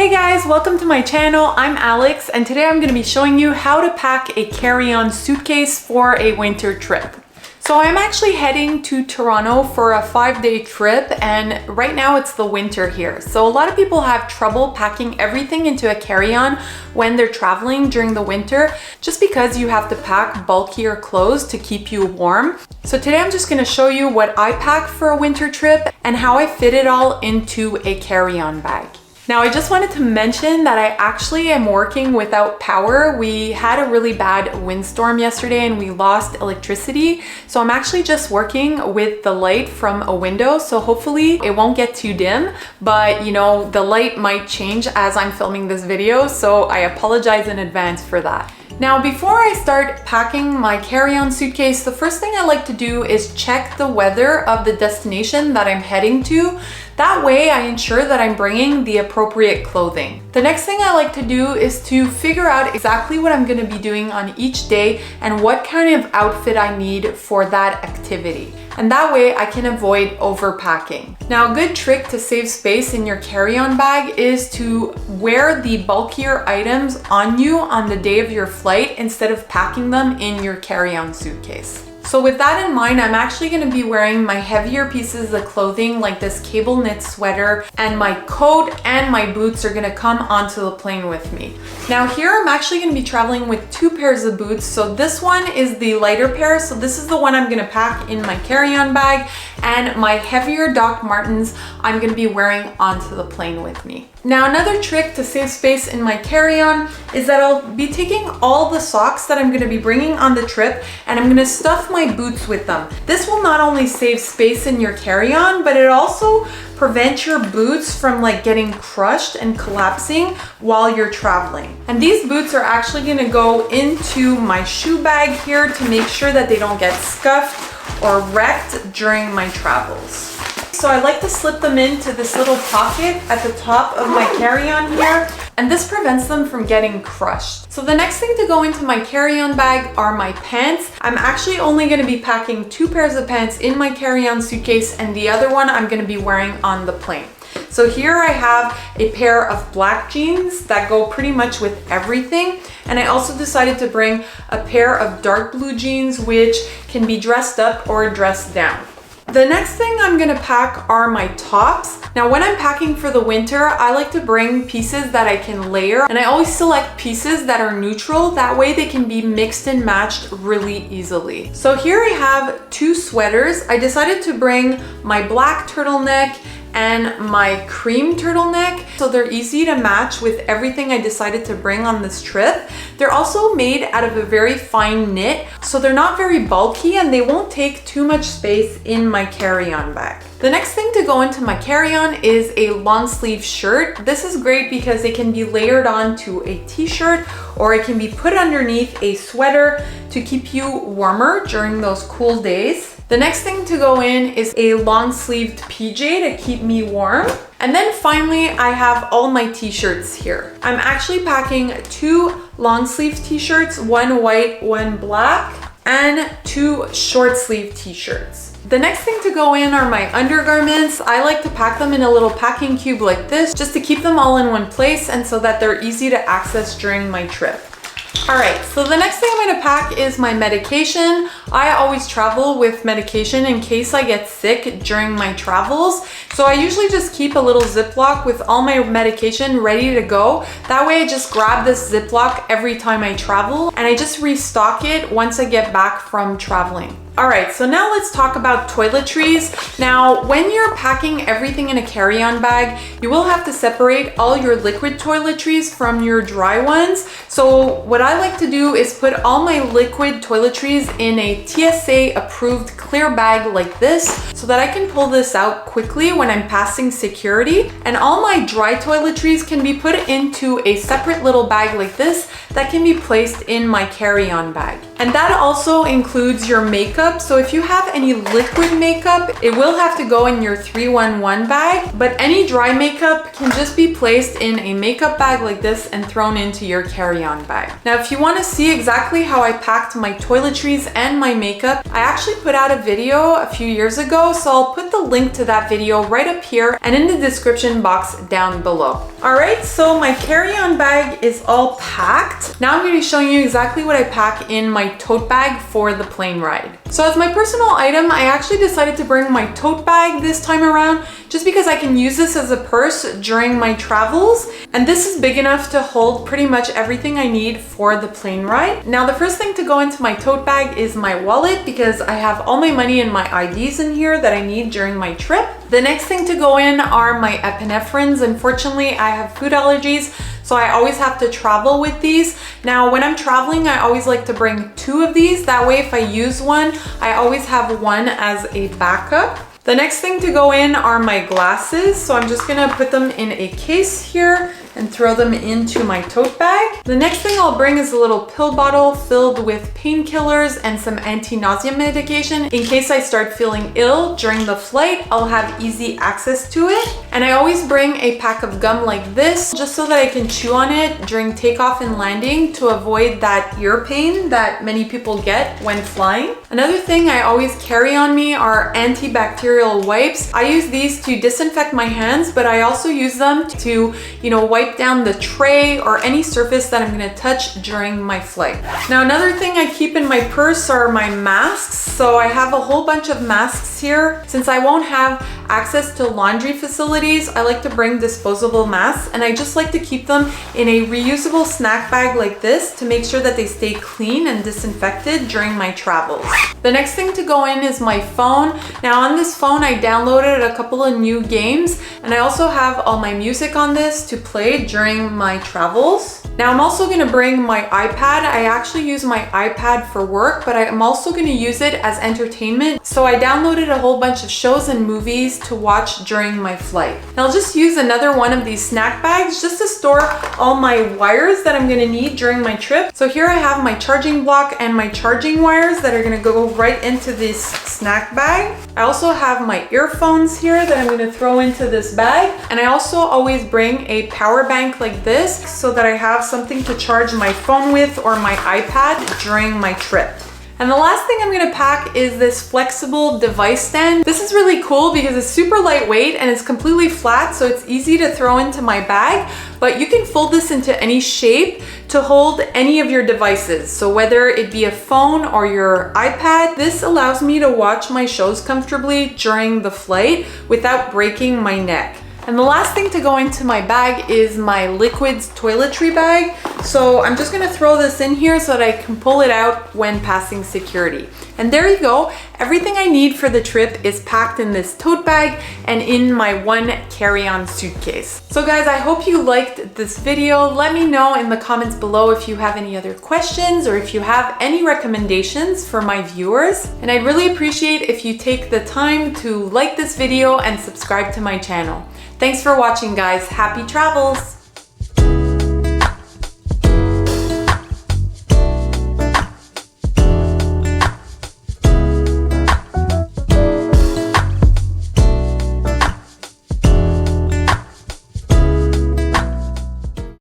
Hey guys, welcome to my channel. I'm Alex and today I'm going to be showing you how to pack a carry-on suitcase for a winter trip. So I'm actually heading to Toronto for a 5-day trip and right now it's the winter here. So a lot of people have trouble packing everything into a carry-on when they're traveling during the winter just because you have to pack bulkier clothes to keep you warm. So today I'm just going to show you what I pack for a winter trip and how I fit it all into a carry-on bag. Now, I just wanted to mention that I actually am working without power. We had a really bad windstorm yesterday and we lost electricity. So I'm actually just working with the light from a window. So hopefully it won't get too dim, but you know, the light might change as I'm filming this video. So I apologize in advance for that. Now, before I start packing my carry-on suitcase, the first thing I like to do is check the weather of the destination that I'm heading to. That way I ensure that I'm bringing the appropriate clothing. The next thing I like to do is to figure out exactly what I'm going to be doing on each day and what kind of outfit I need for that activity. And that way I can avoid overpacking. Now, a good trick to save space in your carry-on bag is to wear the bulkier items on you on the day of your flight instead of packing them in your carry-on suitcase. So with that in mind, I'm actually going to be wearing my heavier pieces of clothing like this cable knit sweater, and my coat and my boots are going to come onto the plane with me. Now here I'm actually going to be traveling with 2 pairs of boots. So this one is the lighter pair. So this is the one I'm going to pack in my carry-on bag, and my heavier Doc Martens I'm going to be wearing onto the plane with me. Now, another trick to save space in my carry-on is that I'll be taking all the socks that I'm going to be bringing on the trip and I'm going to stuff my boots with them. This will not only save space in your carry-on, but it also prevents your boots from like getting crushed and collapsing while you're traveling. And these boots are actually going to go into my shoe bag here to make sure that they don't get scuffed or wrecked during my travels. So I like to slip them into this little pocket at the top of my carry-on here, and this prevents them from getting crushed. So the next thing to go into my carry-on bag are my pants. I'm actually only going to be packing 2 pairs of pants in my carry-on suitcase, and the other one I'm going to be wearing on the plane. So here I have a pair of black jeans that go pretty much with everything. And I also decided to bring a pair of dark blue jeans, which can be dressed up or dressed down. The next thing I'm gonna pack are my tops. Now, when I'm packing for the winter, I like to bring pieces that I can layer, and I always select pieces that are neutral. That way they can be mixed and matched really easily. So here I have 2 sweaters. I decided to bring my black turtleneck and my cream turtleneck, so they're easy to match with everything I decided to bring on this trip. They're also made out of a very fine knit, so they're not very bulky and they won't take too much space in my carry-on bag. The next thing to go into my carry-on is a long sleeve shirt. This is great because it can be layered onto a t-shirt or it can be put underneath a sweater to keep you warmer during those cool days. The next thing to go in is a long sleeved PJ to keep me warm. And then finally, I have all my t-shirts here. I'm actually packing 2 long sleeve t-shirts, 1 white, 1 black, and 2 short sleeve t-shirts. The next thing to go in are my undergarments. I like to pack them in a little packing cube like this just to keep them all in one place and so that they're easy to access during my trip. All right, so the next thing I'm gonna pack is my medication. I always travel with medication in case I get sick during my travels. So I usually just keep a little Ziploc with all my medication ready to go. That way I just grab this Ziploc every time I travel and I just restock it once I get back from traveling. All right, so now let's talk about toiletries. Now, when you're packing everything in a carry-on bag, you will have to separate all your liquid toiletries from your dry ones. So what I like to do is put all my liquid toiletries in a TSA approved clear bag like this so that I can pull this out quickly when I'm passing security. And all my dry toiletries can be put into a separate little bag like this that can be placed in my carry-on bag. And that also includes your makeup makeup. So if you have any liquid makeup, it will have to go in your 311 bag, but any dry makeup can just be placed in a makeup bag like this and thrown into your carry-on bag. Now, if you want to see exactly how I packed my toiletries and my makeup, I actually put out a video a few years ago, so I'll put the link to that video right up here and in the description box down below. All right, so my carry-on bag is all packed. Now I'm going to be showing you exactly what I pack in my tote bag for the plane ride. So as my personal item, I actually decided to bring my tote bag this time around just because I can use this as a purse during my travels. And this is big enough to hold pretty much everything I need for the plane ride. Now, the first thing to go into my tote bag is my wallet because I have all my money and my IDs in here that I need during my trip. The next thing to go in are my epinephrines. Unfortunately, I have food allergies, so I always have to travel with these. Now, when I'm traveling, I always like to bring 2 of these. That way, if I use one, I always have one as a backup. The next thing to go in are my glasses. So I'm just gonna put them in a case here and throw them into my tote bag. The next thing I'll bring is a little pill bottle filled with painkillers and some anti-nausea medication. In case I start feeling ill during the flight, I'll have easy access to it. And I always bring a pack of gum like this, just so that I can chew on it during takeoff and landing to avoid that ear pain that many people get when flying. Another thing I always carry on me are antibacterial wipes. I use these to disinfect my hands, but I also use them to, wipe down the tray or any surface that I'm gonna touch during my flight. Now, another thing I keep in my purse are my masks. So I have a whole bunch of masks here. Since I won't have access to laundry facilities, I like to bring disposable masks, and I just like to keep them in a reusable snack bag like this to make sure that they stay clean and disinfected during my travels. The next thing to go in is my phone. Now, on this phone, I downloaded a couple of new games, and I also have all my music on this to play during my travels. Now, I'm also gonna bring my iPad. I actually use my iPad for work, but I'm also gonna use it as entertainment. So I downloaded a whole bunch of shows and movies to watch during my flight. And I'll just use another one of these snack bags just to store all my wires that I'm gonna need during my trip. So here I have my charging block and my charging wires that are gonna go right into this snack bag. I also have my earphones here that I'm gonna throw into this bag. And I also always bring a power bank like this so that I have something to charge my phone with or my iPad during my trip. And the last thing I'm gonna pack is this flexible device stand. This is really cool because it's super lightweight and it's completely flat, so it's easy to throw into my bag, but you can fold this into any shape to hold any of your devices. So whether it be a phone or your iPad, this allows me to watch my shows comfortably during the flight without breaking my neck. And the last thing to go into my bag is my liquids toiletry bag. So I'm just gonna throw this in here so that I can pull it out when passing security. And there you go. Everything I need for the trip is packed in this tote bag and in my one carry-on suitcase. So guys, I hope you liked this video. Let me know in the comments below if you have any other questions or if you have any recommendations for my viewers. And I'd really appreciate if you take the time to like this video and subscribe to my channel. Thanks for watching, guys. Happy travels!